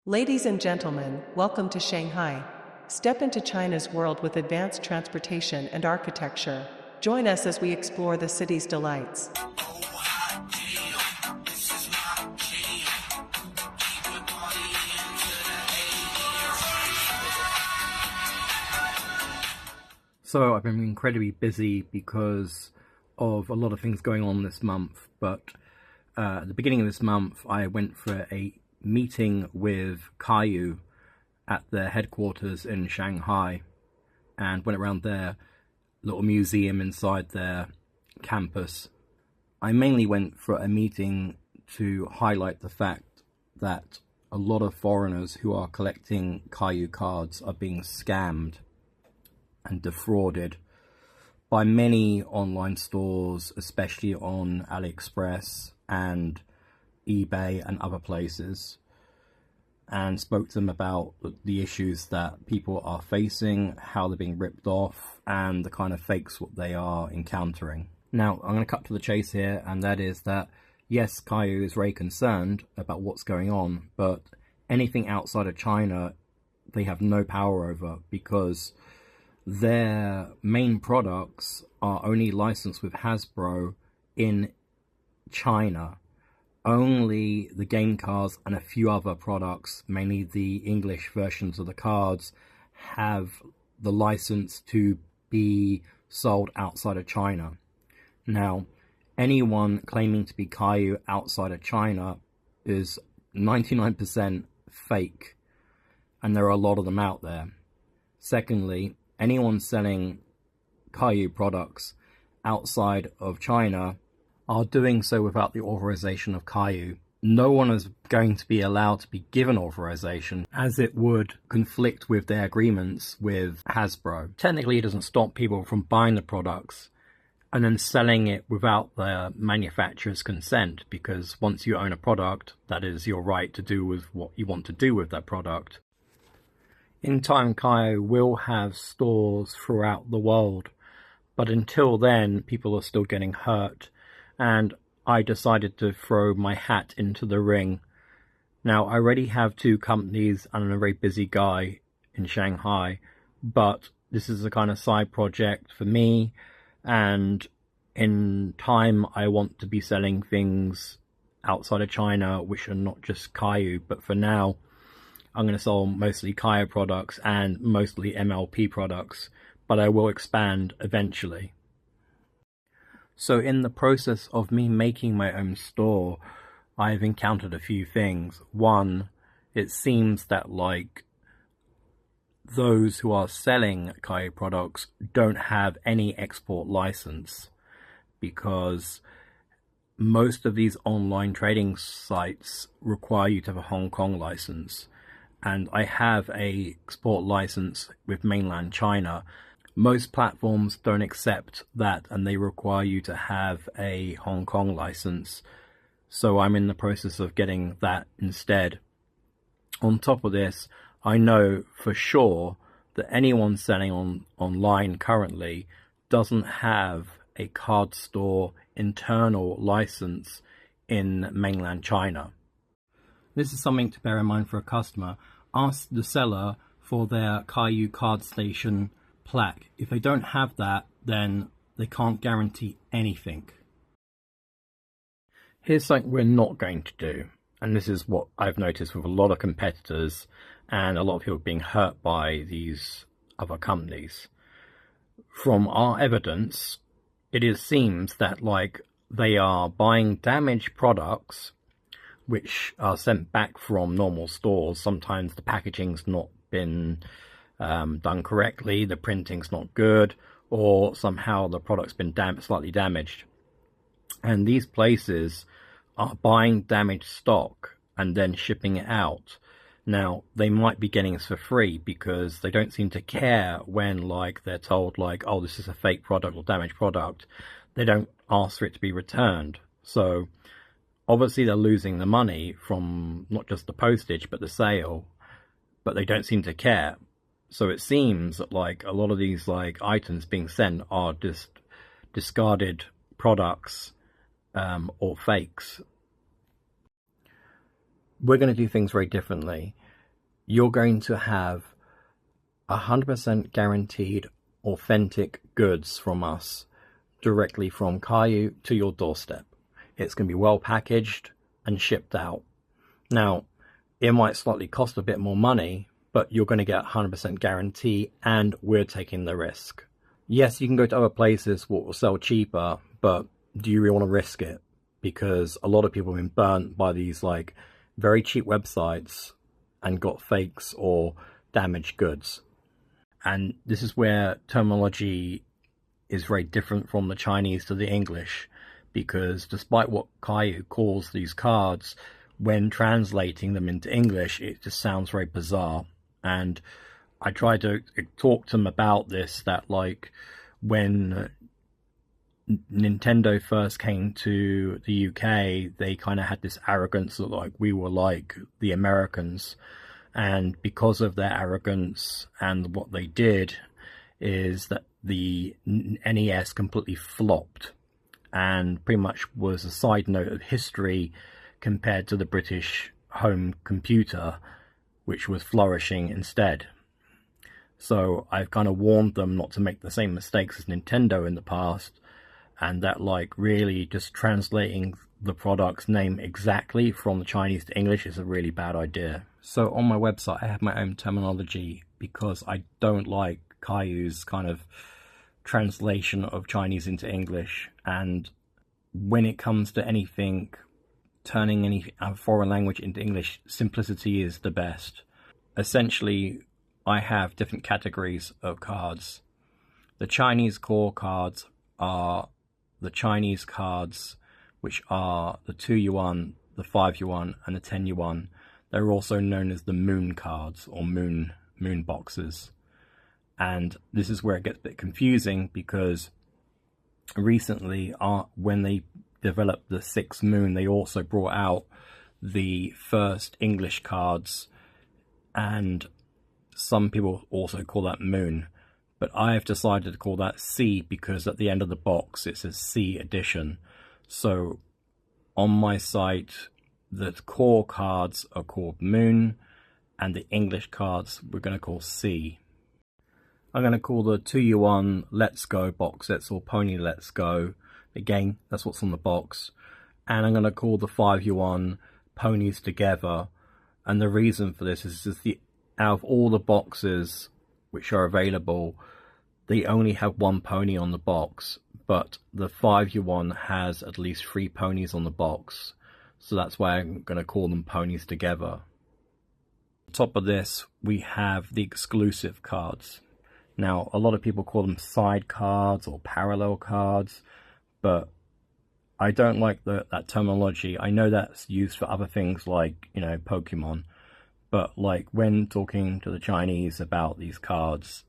Ladies and gentlemen, welcome to Shanghai. Step into China's world with advanced transportation and architecture. Join us as we explore the city's delights. So I've been incredibly busy because of a lot of things going on this month, but at the beginning of this month I went for a meeting with Kayou at their headquarters in Shanghai and went around their little museum inside their campus. I mainly went for a meeting to highlight the fact that a lot of foreigners who are collecting Kayou cards are being scammed and defrauded by many online stores, especially on AliExpress and eBay and other places, and spoke to them about the issues that people are facing, how they're being ripped off, and the kind of fakes what they are encountering. Now, I'm going to cut to the chase here, and that is that, yes, Kayou is very concerned about what's going on, but anything outside of China, they have no power over, because their main products are only licensed with Hasbro in China. Only the game cards and a few other products, mainly the English versions of the cards, have the license to be sold outside of China. Now, anyone claiming to be Kayou outside of China is 99% fake, and there are a lot of them out there. Secondly, anyone selling Kayou products outside of China are doing so without the authorization of Kayou. No one is going to be allowed to be given authorization, as it would conflict with their agreements with Hasbro. Technically, it doesn't stop people from buying the products and then selling it without the manufacturer's consent, because once you own a product, that is your right to do with what you want to do with that product. In time, Kayou will have stores throughout the world, but until then, people are still getting hurt, and I decided to throw my hat into the ring. Now, I already have two companies, and I'm a very busy guy in Shanghai, but this is a kind of side project for me, and in time, I want to be selling things outside of China, which are not just Kayou, but for now, I'm going to sell mostly Kayou products and mostly MLP products, but I will expand eventually. So in the process of me making my own store, I've encountered a few things. One, it seems that those who are selling Kayou products don't have any export license, because most of these online trading sites require you to have a Hong Kong license. And I have a export license with mainland China. Most platforms don't accept that, and they require you to have a Hong Kong license. So I'm in the process of getting that instead. On top of this, I know for sure that anyone selling online currently doesn't have a card store internal license in mainland China. This is something to bear in mind for a customer. Ask the seller for their Kayou card station plaque. If they don't have that, then they can't guarantee anything. Here's something we're not going to do, and this is what I've noticed with a lot of competitors and a lot of people being hurt by these other companies. From our evidence, it seems that they are buying damaged products which are sent back from normal stores. Sometimes the packaging's not been done correctly, the printing's not good, or somehow the product's been slightly damaged. And these places are buying damaged stock and then shipping it out. Now, they might be getting this for free because they don't seem to care when they're told oh, this is a fake product or damaged product. They don't ask for it to be returned. So obviously they're losing the money from not just the postage but the sale, but they don't seem to care. So it seems that a lot of these items being sent are just discarded products or fakes. We're going to do things very differently. you're going to have 100% guaranteed authentic goods from us directly from Kayou to your doorstep. It's going to be well packaged and shipped out. Now, it might slightly cost a bit more money, but you're going to get 100% guarantee, and we're taking the risk. Yes, you can go to other places what will sell cheaper, but do you really want to risk it? Because a lot of people have been burnt by these like very cheap websites and got fakes or damaged goods. And this is where terminology is very different from the Chinese to the English, because despite what Kayou calls these cards, when translating them into English, it just sounds very bizarre. And I tried to talk to them about this, that like when Nintendo first came to the UK, they kind of had this arrogance that like we were like the Americans. And because of their arrogance and what they did is that the NES completely flopped and pretty much was a side note of history compared to the British home computer, which was flourishing instead. So I've kind of warned them not to make the same mistakes as Nintendo in the past, and that like really just translating the product's name exactly from the Chinese to English is a really bad idea. So on my website I have my own terminology because I don't like Kayou's kind of translation of Chinese into English, and when it comes to anything, turning any foreign language into English, simplicity is the best. Essentially, I have different categories of cards. The Chinese core cards are the Chinese cards, which are the 2 yuan, the 5 yuan, and the 10 yuan. They're also known as the moon cards or moon boxes. And this is where it gets a bit confusing, because recently, when they developed the 6th moon, they also brought out the first English cards, and some people also call that moon. But I have decided to call that C because at the end of the box it says C edition. So on my site, the core cards are called moon, and the English cards we're going to call C. I'm going to call the 2 yuan Let's Go box sets, or Pony Let's Go. Again, that's what's on the box. And I'm going to call the 5 yuan Ponies Together. And the reason for this is just out of all the boxes which are available, they only have 1 pony on the box, but the 5 yuan has at least 3 ponies on the box. So that's why I'm going to call them Ponies Together. On top of this, we have the exclusive cards. Now, a lot of people call them side cards or parallel cards, but I don't like that terminology. I know that's used for other things like, you know, Pokemon, but like when talking to the Chinese about these cards,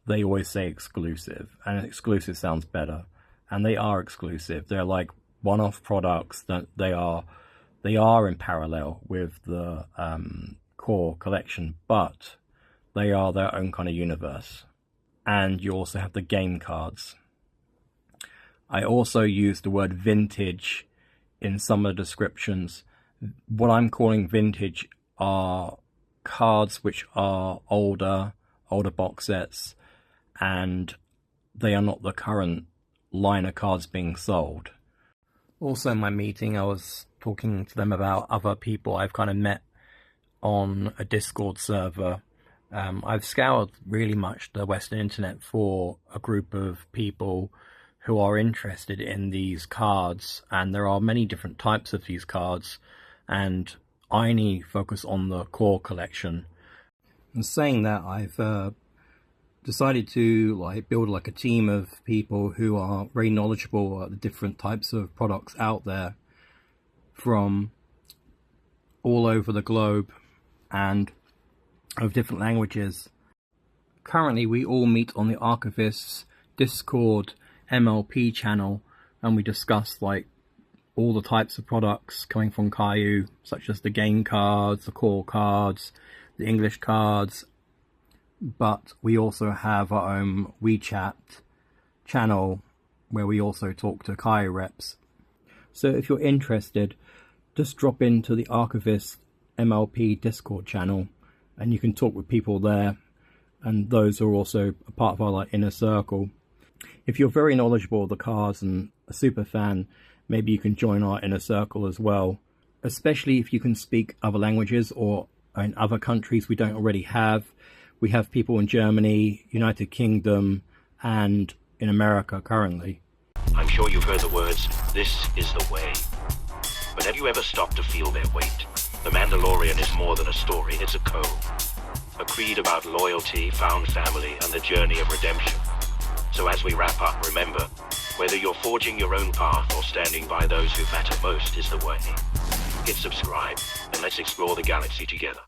they always say exclusive, and exclusive sounds better. And they are exclusive. They're like one-off products that they are in parallel with the core collection, but they are their own kind of universe. And you also have the game cards. I also use the word vintage in some of the descriptions. What I'm calling vintage are cards which are older box sets, and they are not the current line of cards being sold. Also in my meeting I was talking to them about other people I've kind of met on a Discord server. I've scoured really much the Western internet for a group of people who are interested in these cards, and there are many different types of these cards, and I only focus on the core collection. And saying that, I've decided to build a team of people who are very knowledgeable at the different types of products out there from all over the globe and of different languages. Currently we all meet on the Archivist's Discord MLP channel, and we discuss all the types of products coming from Kayou, such as the game cards, the core cards, the English cards, but we also have our own WeChat channel where we also talk to Kayou reps. So if you're interested, just drop into the Archivist MLP Discord channel and you can talk with people there, and those are also a part of our like inner circle. If you're very knowledgeable of the cars and a super fan, maybe you can join our inner circle as well, especially if you can speak other languages or in other countries we don't already have. We have people in Germany, United Kingdom, and in America currently. I'm sure you've heard the words, "This is the way." But have you ever stopped to feel their weight? The Mandalorian is more than a story, it's a code. A creed about loyalty, found family, and the journey of redemption. So as we wrap up, remember, whether you're forging your own path or standing by those who matter most is the way. Hit subscribe, and let's explore the galaxy together.